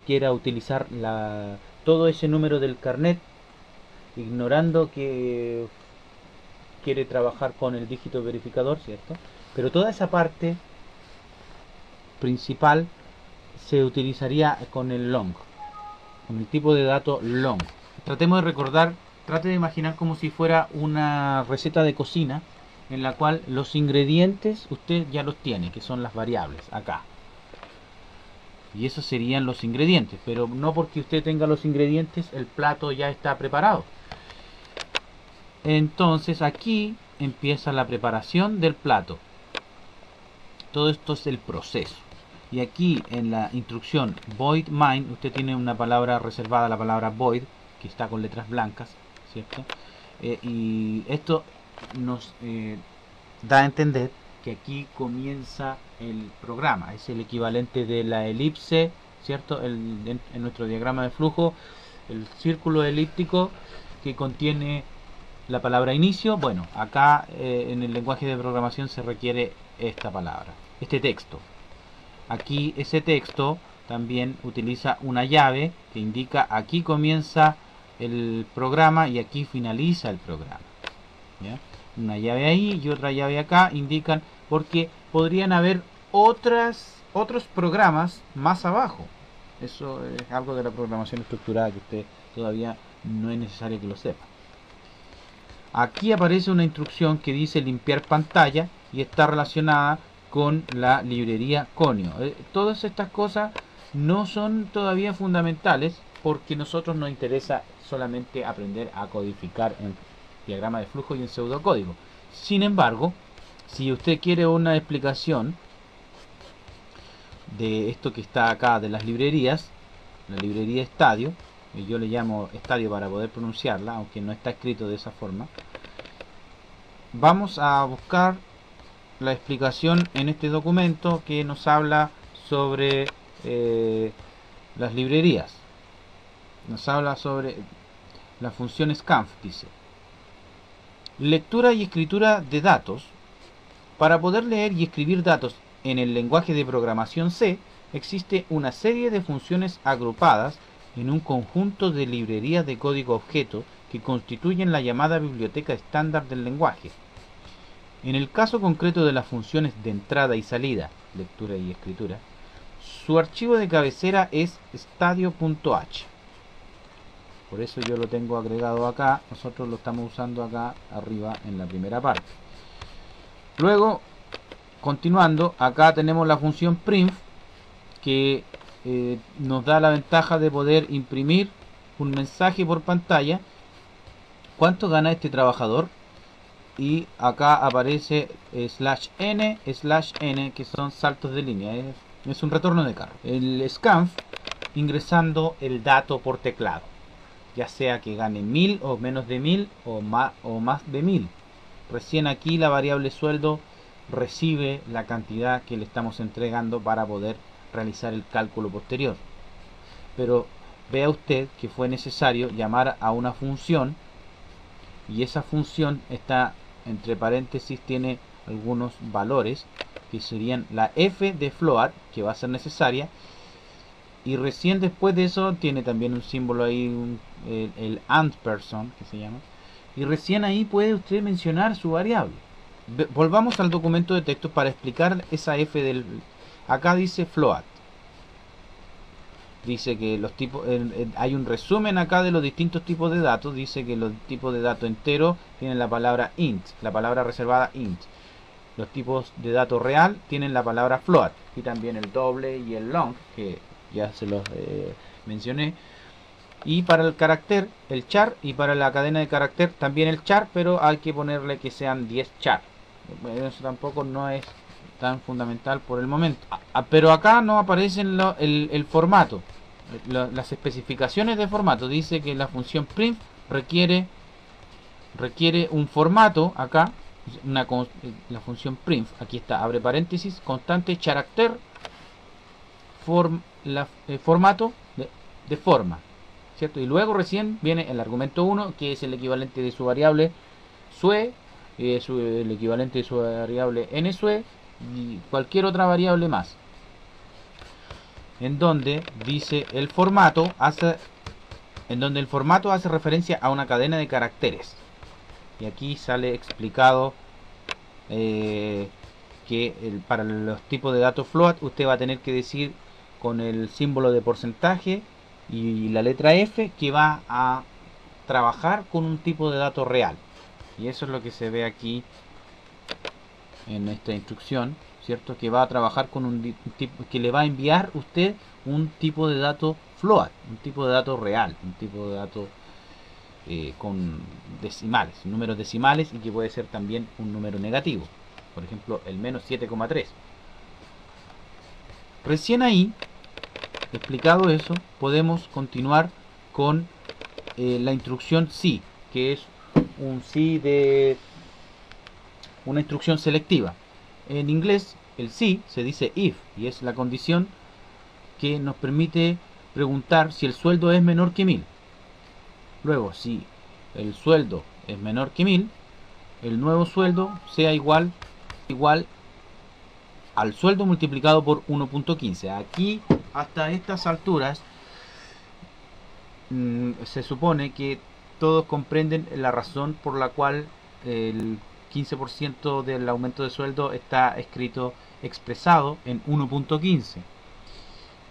quiera utilizar todo ese número del carnet, ignorando que quiere trabajar con el dígito verificador, ¿cierto? Pero toda esa parte principal se utilizaría con el long, con el tipo de dato long. Tratemos de recordar, trate de imaginar como si fuera una receta de cocina en la cual los ingredientes usted ya los tiene, que son las variables acá. Y esos serían los ingredientes, pero no porque usted tenga los ingredientes el plato ya está preparado. Entonces aquí empieza la preparación del plato. Todo esto es el proceso. Y aquí en la instrucción void main, usted tiene una palabra reservada, la palabra void, que está con letras blancas, ¿cierto? Y esto nos da a entender que aquí comienza el programa. Es el equivalente de la elipse, ¿cierto? En nuestro diagrama de flujo, el círculo elíptico que contiene la palabra inicio. Bueno, acá en el lenguaje de programación se requiere esta palabra, este texto. Aquí ese texto también utiliza una llave que indica aquí comienza el programa y aquí finaliza el programa, ¿ya? Una llave ahí y otra llave acá indican, porque podrían haber otros programas más abajo. Eso es algo de la programación estructurada que usted todavía no es necesario que lo sepa. Aquí aparece una instrucción que dice limpiar pantalla y está relacionada con la librería Conio. Todas estas cosas no son todavía fundamentales porque a nosotros nos interesa solamente aprender a codificar en diagrama de flujo y en pseudocódigo. Sin embargo, si usted quiere una explicación de esto que está acá de las librerías, la librería Estadio, y yo le llamo Estadio para poder pronunciarla, aunque no está escrito de esa forma, vamos a buscar la explicación en este documento que nos habla sobre las librerías. Nos habla sobre la función scanf, dice. Lectura y escritura de datos. Para poder leer y escribir datos en el lenguaje de programación C, existe una serie de funciones agrupadas en un conjunto de librerías de código objeto que constituyen la llamada biblioteca estándar del lenguaje. En el caso concreto de las funciones de entrada y salida, lectura y escritura, su archivo de cabecera es stadio.h. Por eso yo lo tengo agregado acá. Nosotros lo estamos usando acá arriba en la primera parte. Luego, continuando, acá tenemos la función print que nos da la ventaja de poder imprimir un mensaje por pantalla. ¿Cuánto gana este trabajador? Y acá aparece /n, que son saltos de línea. Es un retorno de carro. El scanf ingresando el dato por teclado, ya sea que gane 1000 o menos de 1000 o más de 1000. Recién aquí la variable sueldo recibe la cantidad que le estamos entregando para poder realizar el cálculo posterior. Pero vea usted que fue necesario llamar a una función, y esa función está entre paréntesis, tiene algunos valores que serían la f de float, que va a ser necesaria, y recién después de eso tiene también un símbolo ahí, el ampersand que se llama, y recién ahí puede usted mencionar su variable. Volvamos al documento de texto para explicar esa f del... Acá dice float, dice que los tipos, hay un resumen acá de los distintos tipos de datos. Dice que los tipos de datos enteros tienen la palabra int, la palabra reservada int. Los tipos de datos real tienen la palabra float, y también el doble y el long, que ya se los mencioné. Y para el carácter, el char, y para la cadena de carácter también el char, pero hay que ponerle que sean 10 char. Eso tampoco no es tan fundamental por el momento. Pero acá no aparece el formato, las especificaciones de formato. Dice que la función print requiere un formato acá. La función print, aquí está, abre paréntesis, constante character formato de forma, ¿cierto? Y luego recién viene el argumento 1, que es el equivalente de su variable sue, el equivalente de su variable nsue y cualquier otra variable más. en donde dice el formato hace referencia a una cadena de caracteres. Y aquí sale explicado para los tipos de datos float usted va a tener que decir con el símbolo de porcentaje y la letra F que va a trabajar con un tipo de dato real. Y eso es lo que se ve aquí en esta instrucción, ¿cierto? Que va a trabajar con un tipo, que le va a enviar usted un tipo de dato float, un tipo de dato real, un tipo de dato con decimales, números decimales, y que puede ser también un número negativo, por ejemplo el menos 7,3. Recién ahí, explicado eso, podemos continuar con la instrucción sí, que es un sí de una instrucción selectiva. En inglés el sí se dice if, y es la condición que nos permite preguntar si el sueldo es menor que 1000. Luego, si el sueldo es menor que 1000, el nuevo sueldo sea igual al sueldo multiplicado por 1.15. Aquí, hasta estas alturas, se supone que todos comprenden la razón por la cual el 15% del aumento de sueldo está expresado en 1.15,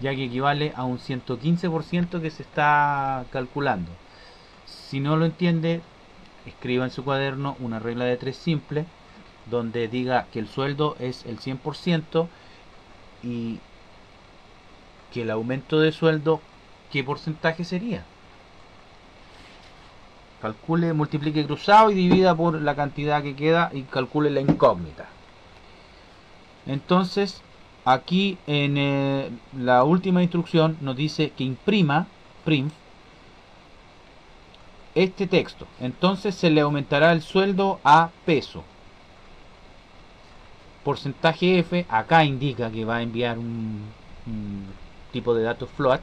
ya que equivale a un 115% que se está calculando. Si no lo entiende, escriba en su cuaderno una regla de 3 simple donde diga que el sueldo es el 100% y que el aumento de sueldo, ¿qué porcentaje sería? Calcule, multiplique cruzado y divida por la cantidad que queda y calcule la incógnita. Entonces, aquí en la última instrucción nos dice que imprima, print, este texto. Entonces se le aumentará el sueldo a peso. Porcentaje F, acá indica que va a enviar un tipo de datos float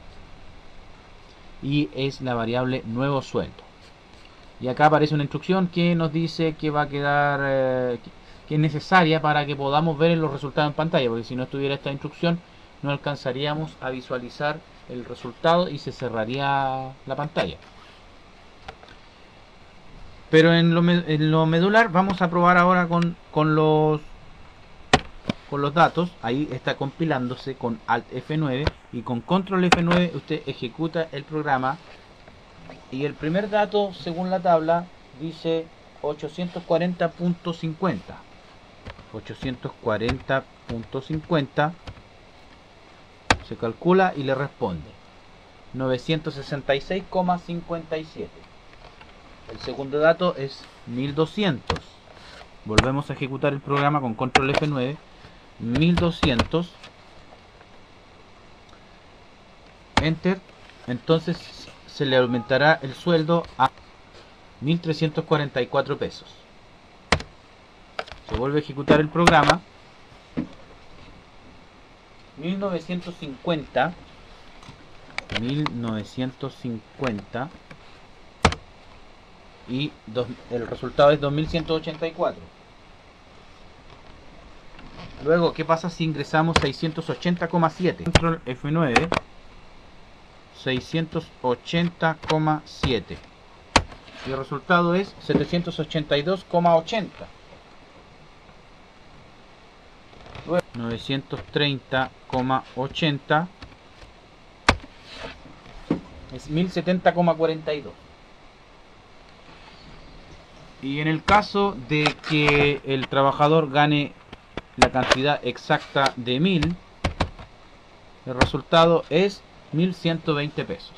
y es la variable nuevo sueldo. Y acá aparece una instrucción que nos dice que va a quedar que es necesaria para que podamos ver los resultados en pantalla, porque si no estuviera esta instrucción no alcanzaríamos a visualizar el resultado y se cerraría la pantalla. Pero en lo medular vamos a probar ahora con los datos. Ahí está compilándose con Alt F9 y con Control F9 usted ejecuta el programa. Y el primer dato, según la tabla, dice 840.50. 840.50 se calcula y le responde 966,57. El segundo dato es 1200. Volvemos a ejecutar el programa con Control F9. 1200. Enter. Entonces se le aumentará el sueldo a 1344 pesos. Se vuelve a ejecutar el programa. 1950 y el resultado es 2184. Luego, ¿qué pasa si ingresamos 680,7? Control F9, 680,7 y el resultado es 782,80. 930,80 es 1070,42. Y en el caso de que el trabajador gane la cantidad exacta de 1000, el resultado es 1120 pesos.